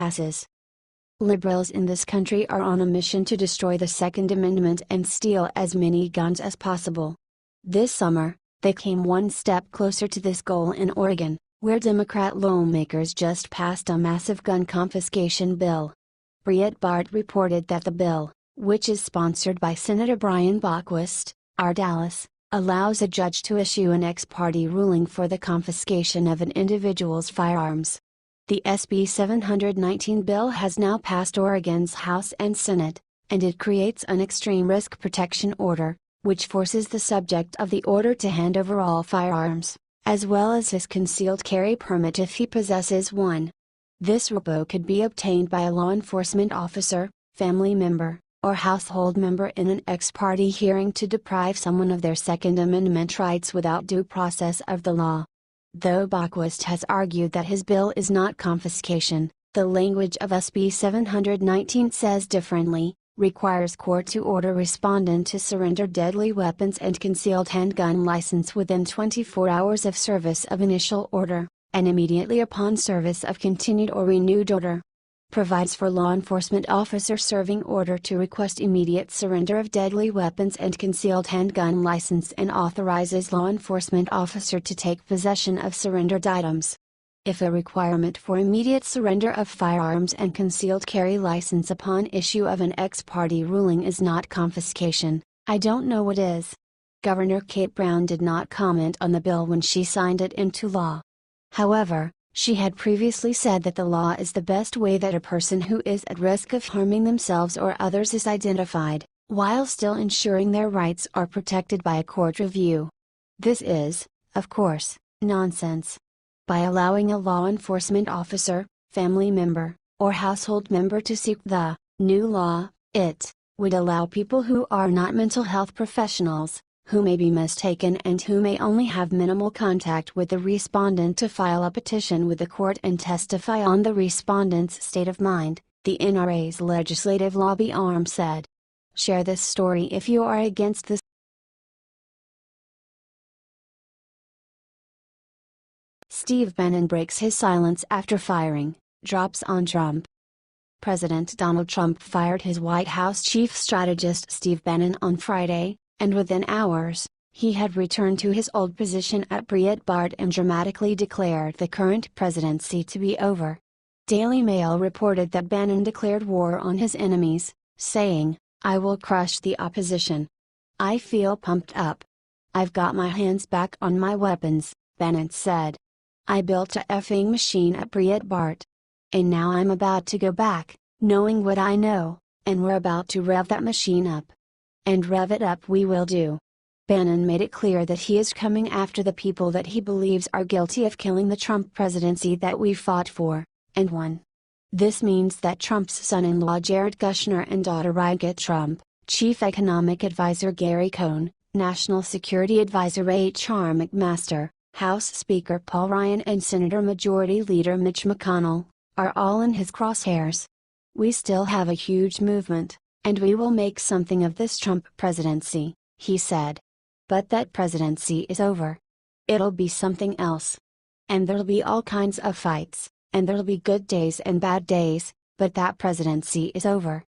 passes. Liberals in this country are on a mission to destroy the Second Amendment and steal as many guns as possible. This summer, they came one step closer to this goal in Oregon, where Democrat lawmakers just passed a massive gun confiscation bill. Breitbart reported that the bill, which is sponsored by Senator Brian Bockwist, R. Dallas, allows a judge to issue an ex parte ruling for the confiscation of an individual's firearms. The SB 719 bill has now passed Oregon's House and Senate, and it creates an extreme risk protection order, which forces the subject of the order to hand over all firearms, as well as his concealed carry permit if he possesses one. This repo could be obtained by a law enforcement officer, family member, or household member in an ex parte hearing to deprive someone of their Second Amendment rights without due process of the law. Though Bockwist has argued that his bill is not confiscation, the language of SB 719 says differently, requires court to order respondent to surrender deadly weapons and concealed handgun license within 24 hours of service of initial order, and immediately upon service of continued or renewed order. Provides for law enforcement officer serving order to request immediate surrender of deadly weapons and concealed handgun license and authorizes law enforcement officer to take possession of surrendered items. If a requirement for immediate surrender of firearms and concealed carry license upon issue of an ex parte ruling is not confiscation, I don't know what is. Governor Kate Brown did not comment on the bill when she signed it into law. However, she had previously said that the law is the best way that a person who is at risk of harming themselves or others is identified, while still ensuring their rights are protected by a court review. This is, of course, nonsense. By allowing a law enforcement officer, family member, or household member to seek the new law, it would allow people who are not mental health professionals, who may be mistaken and who may only have minimal contact with the respondent to file a petition with the court and testify on the respondent's state of mind, the NRA's legislative lobby arm said. Share this story if you are against this. Steve Bannon breaks his silence after firing, drops on Trump. President Donald Trump fired his White House chief strategist Steve Bannon on Friday, and within hours, he had returned to his old position at Breitbart and dramatically declared the current presidency to be over. Daily Mail reported that Bannon declared war on his enemies, saying, "I will crush the opposition. I feel pumped up. I've got my hands back on my weapons," Bannon said. "I built a effing machine at Breitbart. And now I'm about to go back, knowing what I know, and we're about to rev that machine up. And rev it up we will do." Bannon made it clear that he is coming after the people that he believes are guilty of killing the Trump presidency that we fought for, and won. This means that Trump's son-in-law Jared Kushner and daughter Ivanka Trump, Chief Economic Advisor Gary Cohn, National Security Advisor H.R. McMaster, House Speaker Paul Ryan and Senator Majority Leader Mitch McConnell, are all in his crosshairs. "We still have a huge movement, and we will make something of this Trump presidency," he said. "But that presidency is over. It'll be something else. And there'll be all kinds of fights, and there'll be good days and bad days, but that presidency is over."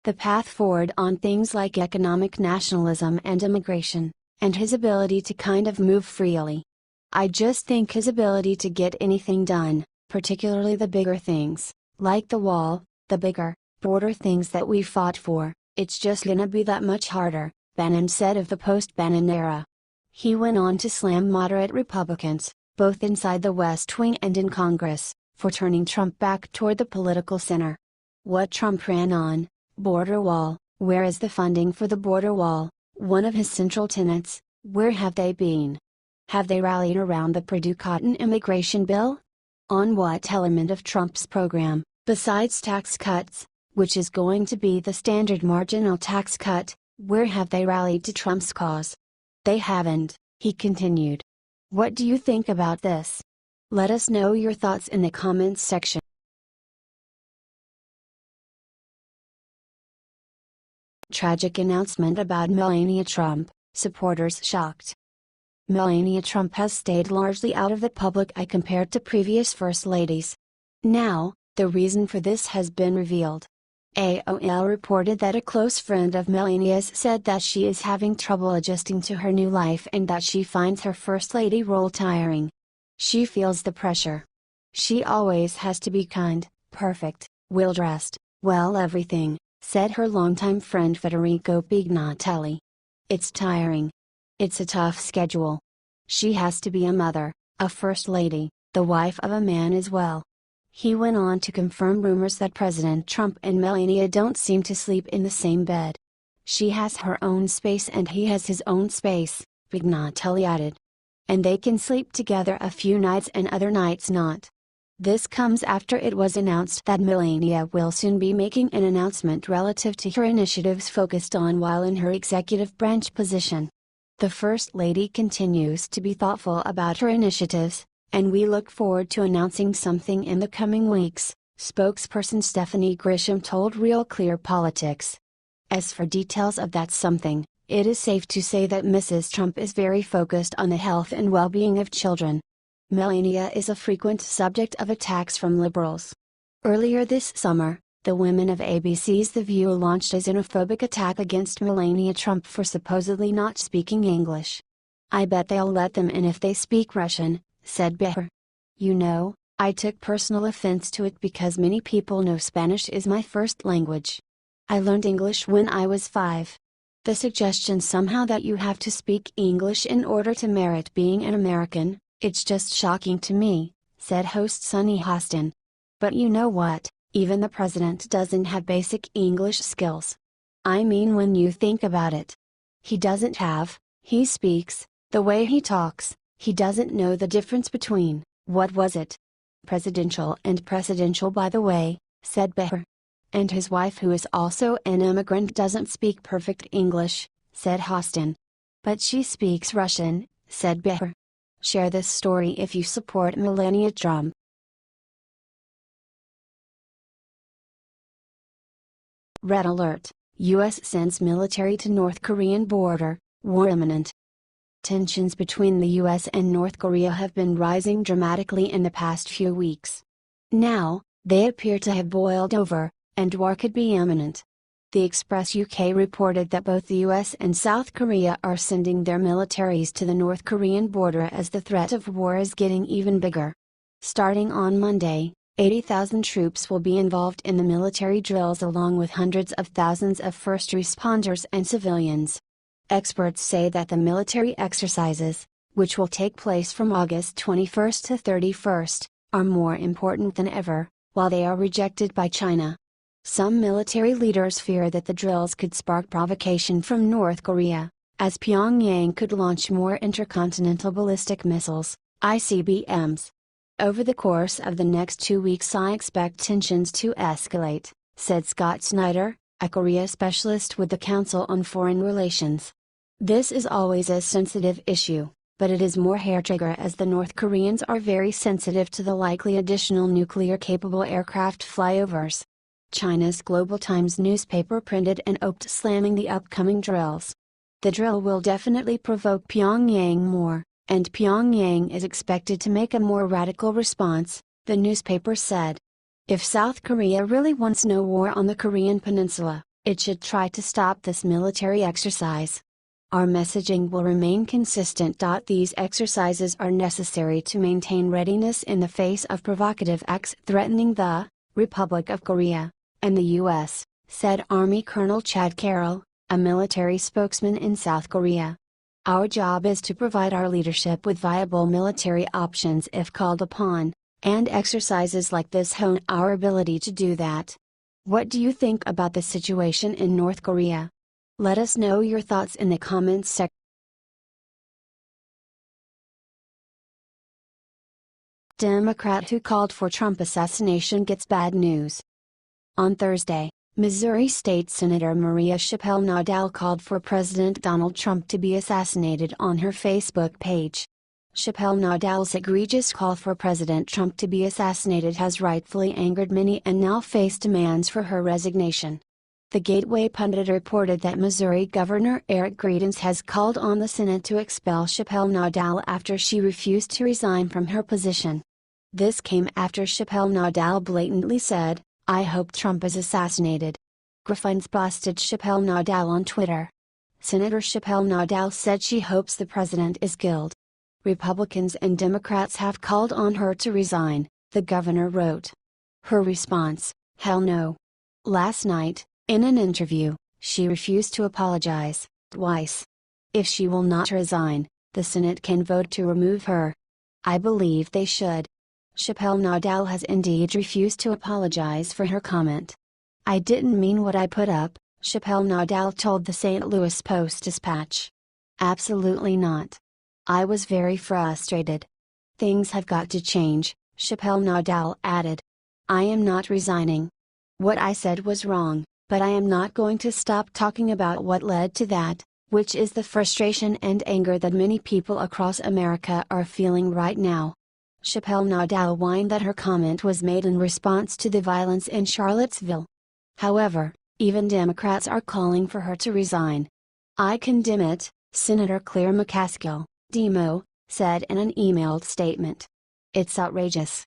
The path forward on things like economic nationalism and immigration, and his ability to kind of move freely. I just think his ability to get anything done, particularly the bigger things, like the wall, the bigger, broader things that we fought for, it's just gonna be that much harder, Bannon said of the post-Bannon era. He went on to slam moderate Republicans, both inside the West Wing and in Congress, for turning Trump back toward the political center. What Trump ran on, border wall, where is the funding for the border wall, one of his central tenets, where have they been? Have they rallied around the Purdue Cotton immigration bill? On what element of Trump's program, besides tax cuts, which is going to be the standard marginal tax cut, where have they rallied to Trump's cause? They haven't, he continued. What do you think about this? Let us know your thoughts in the comments section. Tragic announcement about Melania Trump, supporters shocked. Melania Trump has stayed largely out of the public eye compared to previous first ladies. Now, The reason for this has been revealed. AOL reported that a close friend of Melania's said that she is having trouble adjusting to her new life and that she finds her First Lady role tiring. She feels the pressure. She always has to be kind, perfect, well-dressed, well everything, said her longtime friend Federico Pignatelli. It's tiring. It's a tough schedule. She has to be a mother, a First Lady, the wife of a man as well. He went on to confirm rumors that President Trump and Melania don't seem to sleep in the same bed. She has her own space and he has his own space, Pignatelli added. And they can sleep together a few nights and other nights not. This comes after it was announced that Melania will soon be making an announcement relative to her initiatives focused on while in her executive branch position. The First Lady continues to be thoughtful about her initiatives, and we look forward to announcing something in the coming weeks, spokesperson Stephanie Grisham told Real Clear Politics. As for details of that something, it is safe to say that Mrs. Trump is very focused on the health and well-being of children. Melania is a frequent subject of attacks from liberals. Earlier this summer, the women of ABC's The View launched a xenophobic attack against Melania Trump for supposedly not speaking English. "I bet they'll let them in if they speak Russian," said Behr. "You know, I took personal offense to it because many people know Spanish is my first language. I learned English when I was 5. The suggestion somehow that you have to speak English in order to merit being an American, it's just shocking to me," said host Sunny Hostin. "But you know what, even the president doesn't have basic English skills. I mean when you think about it. He doesn't have, he speaks, the way he talks. He doesn't know the difference between, what was it? Presidential and presidential by the way," said Behr. "And his wife who is also an immigrant doesn't speak perfect English," said Hostin. "But she speaks Russian," said Behr. Share this story if you support Melania Trump. Red alert, U.S. sends military to North Korean border, war imminent. Tensions between the U.S. and North Korea have been rising dramatically in the past few weeks. Now, they appear to have boiled over, and war could be imminent. The Express UK reported that both the US and South Korea are sending their militaries to the North Korean border as the threat of war is getting even bigger. Starting on Monday, 80,000 troops will be involved in the military drills along with hundreds of thousands of first responders and civilians. Experts say that the military exercises, which will take place from August 21 to 31, are more important than ever, while they are rejected by China. Some military leaders fear that the drills could spark provocation from North Korea, as Pyongyang could launch more intercontinental ballistic missiles, ICBMs. "Over the course of the next 2 weeks I expect tensions to escalate," said Scott Snyder, a Korea specialist with the Council on Foreign Relations. "This is always a sensitive issue, but it is more hair-trigger as the North Koreans are very sensitive to the likely additional nuclear-capable aircraft flyovers." China's Global Times newspaper printed an op-ed slamming the upcoming drills. "The drill will definitely provoke Pyongyang more, and Pyongyang is expected to make a more radical response," the newspaper said. "If South Korea really wants no war on the Korean peninsula, it should try to stop this military exercise. Our messaging will remain consistent. These exercises are necessary to maintain readiness in the face of provocative acts threatening the Republic of Korea and the U.S., said Army Colonel Chad Carroll, a military spokesman in South Korea. "Our job is to provide our leadership with viable military options if called upon, and exercises like this hone our ability to do that." What do you think about the situation in North Korea? Let us know your thoughts in the comments section. Democrat who called for Trump assassination gets bad news. On Thursday, Missouri State Senator Maria Chappelle-Nadal called for President Donald Trump to be assassinated on her Facebook page. Chappelle-Nadal's egregious call for President Trump to be assassinated has rightfully angered many and now face demands for her resignation. The Gateway pundit reported that Missouri Governor Eric Greitens has called on the Senate to expel Chappelle-Nadal after she refused to resign from her position. This came after Chappelle Nadal blatantly said, "I hope Trump is assassinated." Griffins busted Chappelle Nadal on Twitter. Senator Chappelle Nadal said she hopes the president is killed. Republicans and Democrats have called on her to resign, the governor wrote. Her response: "Hell no." Last night, in an interview, she refused to apologize, twice. If she will not resign, the Senate can vote to remove her. "I believe they should." Chappelle Nadal has indeed refused to apologize for her comment. "I didn't mean what I put up," Chappelle Nadal told the St. Louis Post-Dispatch. "Absolutely not. I was very frustrated. Things have got to change," Chappelle Nadal added. "I am not resigning. What I said was wrong, but I am not going to stop talking about what led to that, which is the frustration and anger that many people across America are feeling right now." Chappelle Nadal whined that her comment was made in response to the violence in Charlottesville. However, even Democrats are calling for her to resign. "I condemn it," Senator Claire McCaskill, Demo, said in an emailed statement. "It's outrageous.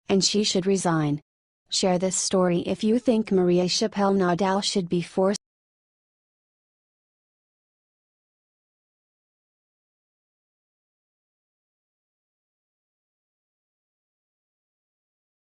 And she should resign." Share this story if you think Maria Chappelle Nadal should be forced